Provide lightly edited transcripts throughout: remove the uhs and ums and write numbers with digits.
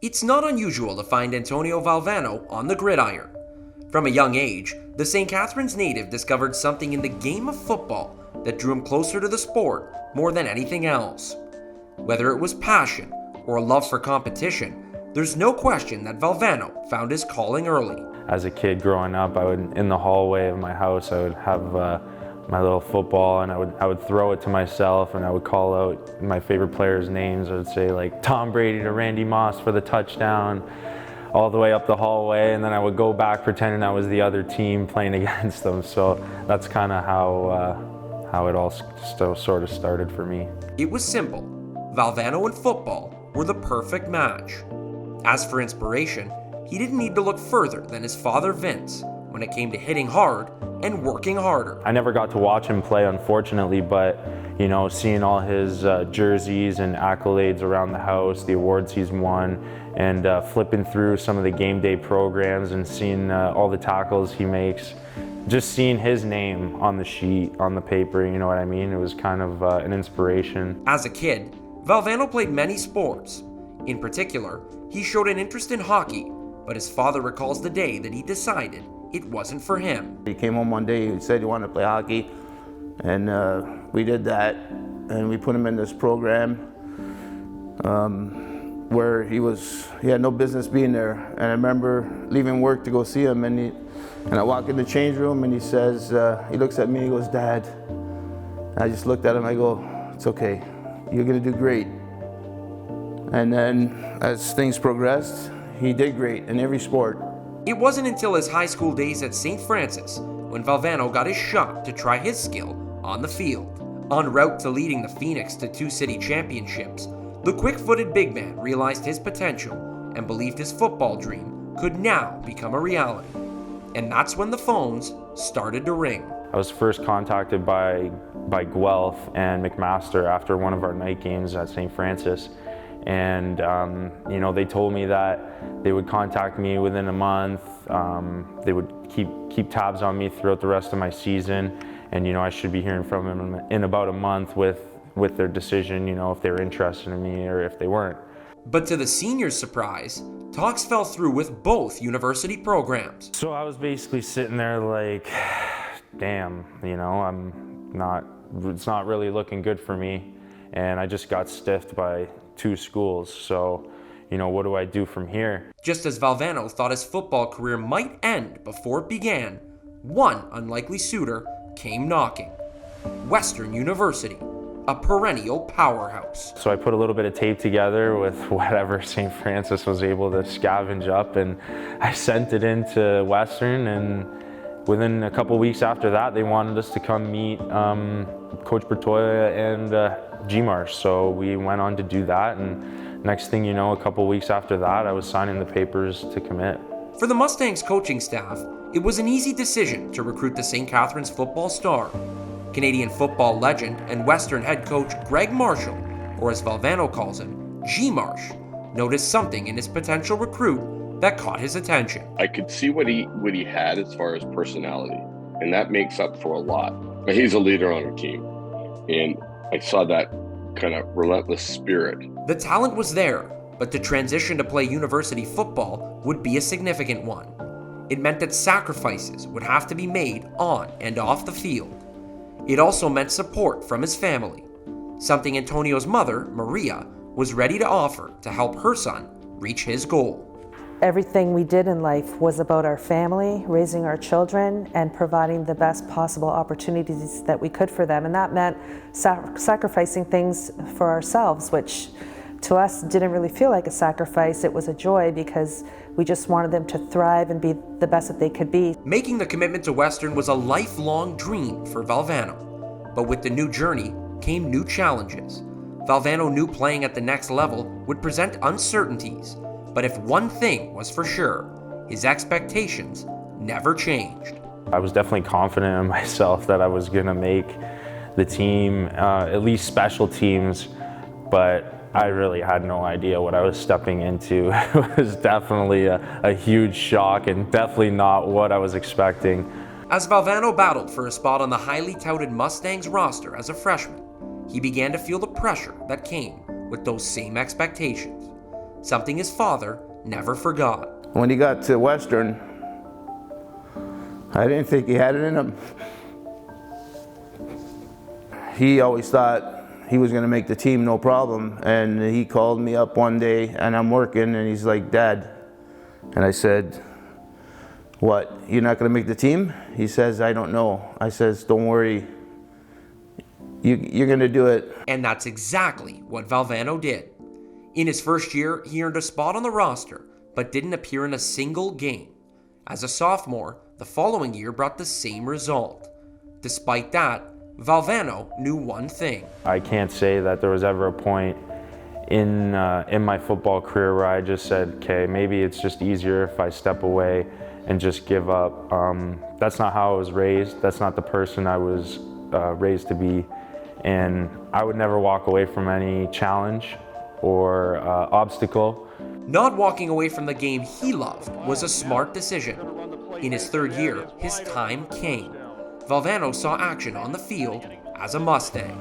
It's not unusual to find Antonio Valvano on the gridiron. From a young age, the St. Catharines native discovered something in the game of football that drew him closer to the sport more than anything else. Whether it was passion or a love for competition, there's no question that Valvano found his calling early. As a kid growing up, in the hallway of my house, I would have my little football, and I would throw it to myself, and I would call out my favorite players' names. I would say like Tom Brady to Randy Moss for the touchdown, all the way up the hallway, and then I would go back pretending I was the other team playing against them. So that's kind of how it all sort of started for me. It was simple. Valvano and football were the perfect match. As for inspiration, he didn't need to look further than his father Vince when it came to hitting hard and working harder. I never got to watch him play, unfortunately, but seeing all his jerseys and accolades around the house, the awards he's won, and flipping through some of the game day programs and seeing all the tackles he makes, just seeing his name on the sheet, on the paper, you know what I mean? It was kind of an inspiration. As a kid, Valvano played many sports. In particular, he showed an interest in hockey, but his father recalls the day that he decided it wasn't for him. He came home one day, he said he wanted to play hockey, and we did that, and we put him in this program where he had no business being there. And I remember leaving work to go see him, and I walk in the change room, and he says, he looks at me, he goes, "Dad." And I just looked at him, I go, "It's okay, you're gonna do great." And then as things progressed, he did great in every sport. It wasn't until his high school days at St. Francis when Valvano got his shot to try his skill on the field. En route to leading the Phoenix to 2 city championships, the quick-footed big man realized his potential and believed his football dream could now become a reality. And that's when the phones started to ring. I was first contacted by Guelph and McMaster after one of our night games at St. Francis. And they told me that they would contact me within a month. They would keep tabs on me throughout the rest of my season, and I should be hearing from them in about a month with their decision, if they were interested in me or if they weren't. But to the seniors' surprise, talks fell through with both university programs. So I was basically sitting there like, damn, it's not really looking good for me, and I just got stiffed by 2 schools. So, what do I do from here? Just as Valvano thought his football career might end before it began, one unlikely suitor came knocking. Western University, a perennial powerhouse. So I put a little bit of tape together with whatever St. Francis was able to scavenge up, and I sent it into Western, and within a couple weeks after that, they wanted us to come meet Coach Bertoya and G-Marsh. So we went on to do that, and next thing you know, a couple weeks after that, I was signing the papers to commit. For the Mustangs coaching staff, it was an easy decision to recruit the St. Catharines football star. Canadian football legend and Western head coach Greg Marshall, or as Valvano calls him, G-Marsh, noticed something in his potential recruit that caught his attention. I could see what he had as far as personality, and that makes up for a lot. He's a leader on a team, and I saw that kind of relentless spirit. The talent was there, but the transition to play university football would be a significant one. It meant that sacrifices would have to be made on and off the field. It also meant support from his family, something Antonio's mother, Maria, was ready to offer to help her son reach his goal. Everything we did in life was about our family, raising our children, and providing the best possible opportunities that we could for them. And that meant sacrificing things for ourselves, which to us didn't really feel like a sacrifice. It was a joy because we just wanted them to thrive and be the best that they could be. Making the commitment to Western was a lifelong dream for Valvano. But with the new journey came new challenges. Valvano knew playing at the next level would present uncertainties. But if one thing was for sure, his expectations never changed. I was definitely confident in myself that I was going to make the team, at least special teams, but I really had no idea what I was stepping into. It was definitely a huge shock and definitely not what I was expecting. As Valvano battled for a spot on the highly touted Mustangs roster as a freshman, he began to feel the pressure that came with those same expectations. something his father never forgot. When he got to Western, I didn't think he had it in him. He always thought he was gonna make the team, no problem. And he called me up one day and I'm working and he's like, "Dad." And I said, "What, you're not gonna make the team?" He says, "I don't know." I says, "Don't worry, you're gonna do it." And that's exactly what Valvano did. In his first year, he earned a spot on the roster, but didn't appear in a single game. As a sophomore, the following year brought the same result. Despite that, Valvano knew one thing. I can't say that there was ever a point in my football career where I just said, okay, maybe it's just easier if I step away and just give up. That's not how I was raised. That's not the person I was raised to be. And I would never walk away from any challenge or obstacle. Not walking away from the game he loved was a smart decision. In his third year, his time came. Valvano saw action on the field as a Mustang.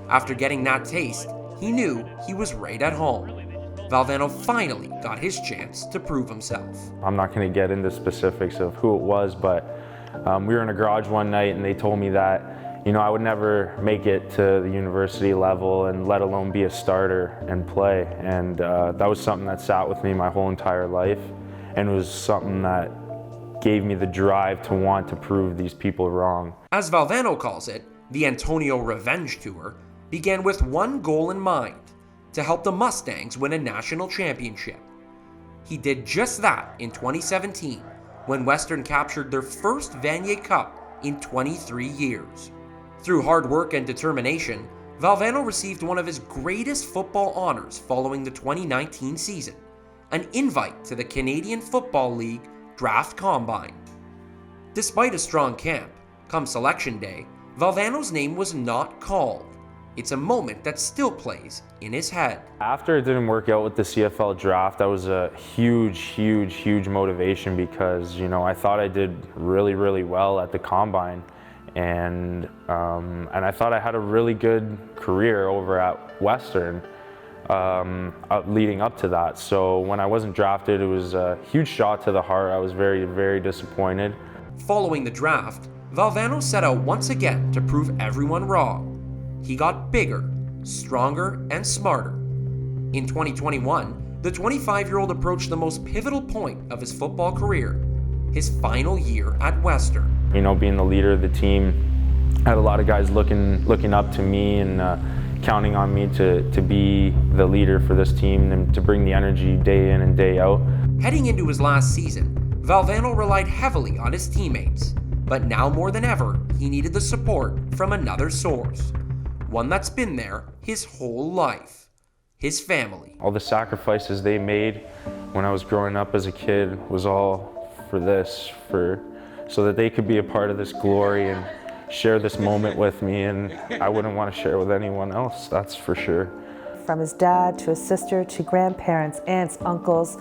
After getting that taste, he knew he was right at home. Valvano finally got his chance to prove himself. I'm not going to get into specifics of who it was, but we were in a garage one night and they told me that, you know, I would never make it to the university level and let alone be a starter and play. And that was something that sat with me my whole entire life, and it was something that gave me the drive to want to prove these people wrong. As Valvano calls it, the Antonio Revenge Tour began with one goal in mind: to help the Mustangs win a national championship. He did just that in 2017, when Western captured their first Vanier Cup in 23 years. Through hard work and determination, Valvano received one of his greatest football honors following the 2019 season: an invite to the Canadian Football League Draft Combine. Despite a strong camp, come selection day, Valvano's name was not called. It's a moment that still plays in his head. After it didn't work out with the CFL draft, that was a huge motivation because, you know, I thought I did really well at the Combine. And I thought I had a really good career over at Western leading up to that. So when I wasn't drafted, it was a huge shot to the heart. I was very disappointed. Following the draft, Valvano set out once again to prove everyone wrong. He got bigger, stronger, and smarter. In 2021, the 25-year-old approached the most pivotal point of his football career, his final year at Western. You know, being the leader of the team, I had a lot of guys looking up to me and counting on me to be the leader for this team and to bring the energy day in and day out. Heading into his last season, Valvano relied heavily on his teammates, but now more than ever, he needed the support from another source, one that's been there his whole life: his family. All the sacrifices they made when I was growing up as a kid was all for this, so that they could be a part of this glory and share this moment with me, and I wouldn't want to share with anyone else, that's for sure. From his dad to his sister to grandparents, aunts, uncles,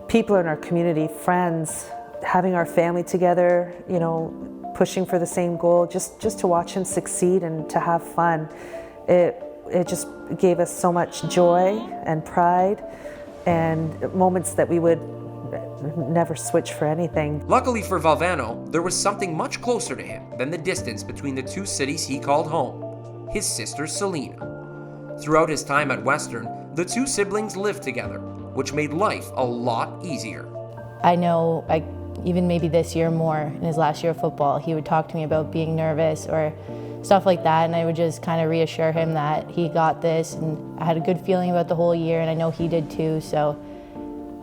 people in our community, friends, having our family together, you know, pushing for the same goal, just to watch him succeed and to have fun. It just gave us so much joy and pride and moments that we would never switch for anything. Luckily for Valvano, there was something much closer to him than the distance between the two cities he called home: his sister Selena. Throughout his time at Western, the two siblings lived together, which made life a lot easier. I know, even maybe this year more, in his last year of football, he would talk to me about being nervous or stuff like that, and I would just kind of reassure him that he got this, and I had a good feeling about the whole year, and I know he did too. So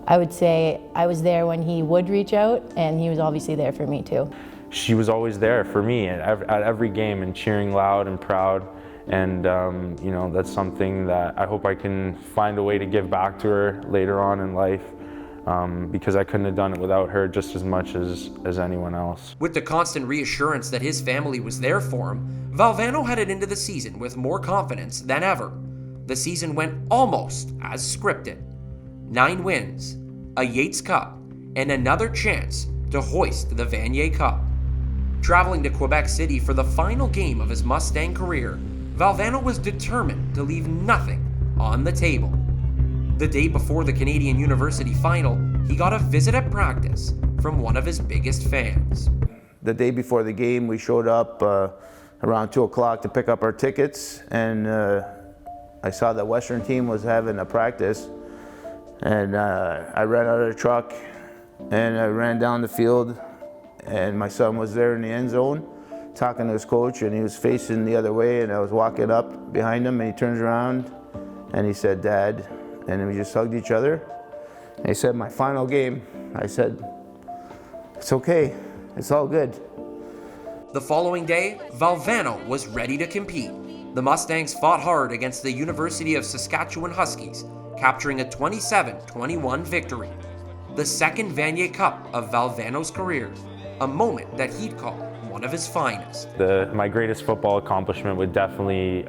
I would say I was there when he would reach out, and he was obviously there for me too. She was always there for me at every game and cheering loud and proud. And you know, that's something that I hope I can find a way to give back to her later on in life, because I couldn't have done it without her just as much as anyone else. With the constant reassurance that his family was there for him, Valvano headed into the season with more confidence than ever. The season went almost as scripted: 9 wins, a Yates Cup, and another chance to hoist the Vanier Cup. Traveling to Quebec City for the final game of his Mustang career, Valvano was determined to leave nothing on the table. The day before the Canadian University final, he got a visit at practice from one of his biggest fans. The day before the game, we showed up around 2 o'clock to pick up our tickets, and I saw the Western team was having a practice, and I ran out of the truck and I ran down the field, and my son was there in the end zone talking to his coach, and he was facing the other way, and I was walking up behind him, and he turns around and he said, "Dad," and then we just hugged each other. And he said, "My final game." I said, "It's okay, it's all good." The following day, Valvano was ready to compete. The Mustangs fought hard against the University of Saskatchewan Huskies, capturing a 27-21 victory. The second Vanier Cup of Valvano's career, a moment that he'd call one of his finest. My greatest football accomplishment would definitely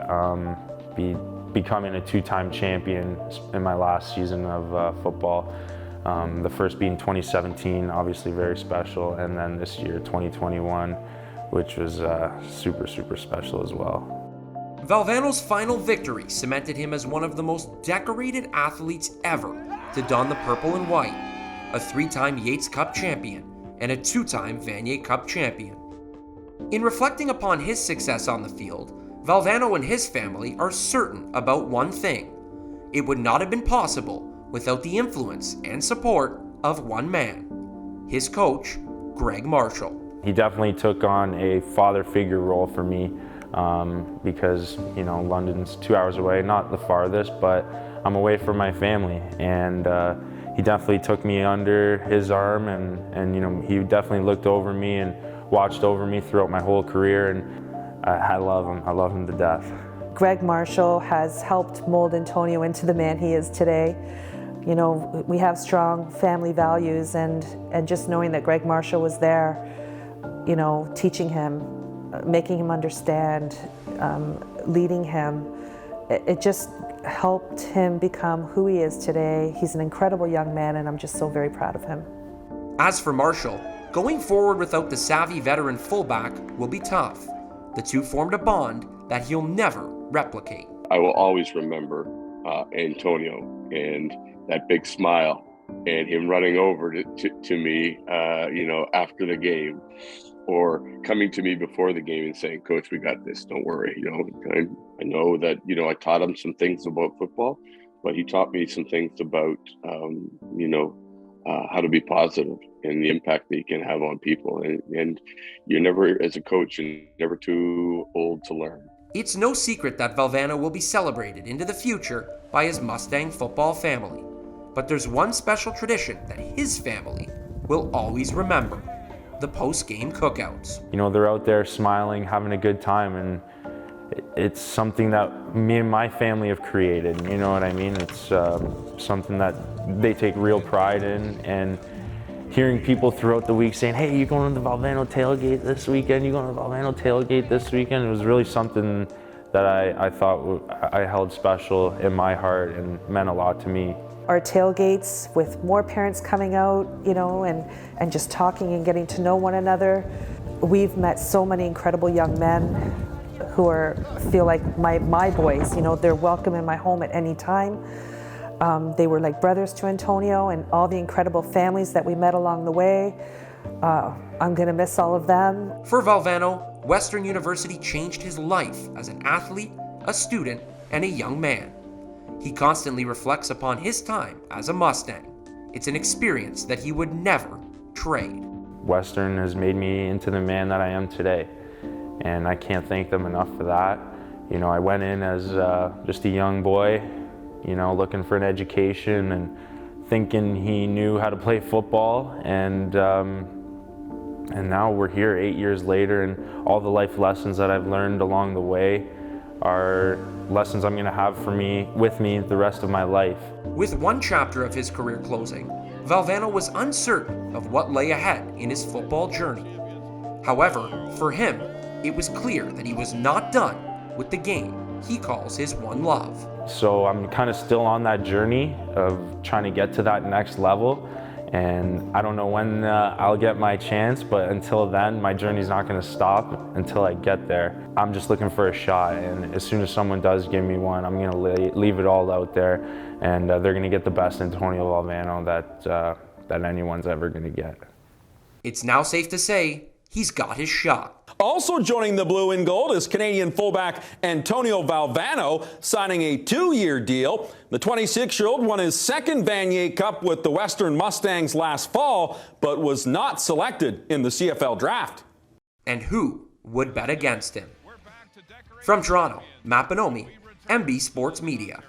be becoming a two-time champion in my last season of football. The first being 2017, obviously very special, and then this year, 2021, which was super, super special as well. Valvano's final victory cemented him as one of the most decorated athletes ever to don the purple and white, a three-time Yates Cup champion and a two-time Vanier Cup champion. In reflecting upon his success on the field, Valvano and his family are certain about one thing: it would not have been possible without the influence and support of one man, his coach, Greg Marshall. He definitely took on a father figure role for me because, you know, London's 2 hours away, not the farthest, but I'm away from my family. And he definitely took me under his arm, and you know, he definitely looked over me and watched over me throughout my whole career, and I love him. I love him to death. Greg Marshall has helped mold Antonio into the man he is today. You know, we have strong family values, and just knowing that Greg Marshall was there, you know, teaching him, making him understand, leading him, it just helped him become who he is today. He's an incredible young man, and I'm just so very proud of him. As for Marshall, going forward without the savvy veteran fullback will be tough. The two formed a bond that he'll never replicate. I will always remember Antonio and that big smile and him running over to me, you know, after the game, or coming to me before the game and saying, "Coach, we got this, don't worry." You know, I know that, you know, I taught him some things about football, but he taught me some things about, you know, how to be positive and the impact that you can have on people. And you're never, as a coach, you're never too old to learn. It's no secret that Valvano will be celebrated into the future by his Mustang football family. But there's one special tradition that his family will always remember: the post-game cookouts. You know, they're out there smiling, having a good time, and it's something that me and my family have created. You know what I mean? It's something that they take real pride in, and hearing people throughout the week saying, "Hey, you're going to the Valvano tailgate this weekend, you're going to the Valvano tailgate this weekend," it was really something that I thought I held special in my heart and meant a lot to me. Our tailgates with more parents coming out, you know, and just talking and getting to know one another. We've met so many incredible young men who feel like my boys, you know, they're welcome in my home at any time. They were like brothers to Antonio, and all the incredible families that we met along the way. I'm gonna miss all of them. For Valvano, Western University changed his life as an athlete, a student, and a young man. He constantly reflects upon his time as a Mustang. It's an experience that he would never trade. Western has made me into the man that I am today, and I can't thank them enough for that. You know, I went in as just a young boy, you know, looking for an education and thinking he knew how to play football, and now we're here 8 years later, and all the life lessons that I've learned along the way are lessons I'm gonna have with me the rest of my life. With one chapter of his career closing, Valvano was uncertain of what lay ahead in his football journey. However, for him, it was clear that he was not done with the game he calls his one love. So I'm kind of still on that journey of trying to get to that next level, And I don't know when I'll get my chance, but until then, my journey's not going to stop until I get there. I'm just looking for a shot, and as soon as someone does give me one, I'm going to leave it all out there, and they're going to get the best Antonio Valvano that anyone's ever going to get. It's now safe to say he's got his shot. Also joining the blue and gold is Canadian fullback Antonio Valvano, signing a 2-year deal. The 26-year-old won his second Vanier Cup with the Western Mustangs last fall, but was not selected in the CFL draft. And who would bet against him? From Toronto, Matt Bonomi, MB Sports Media.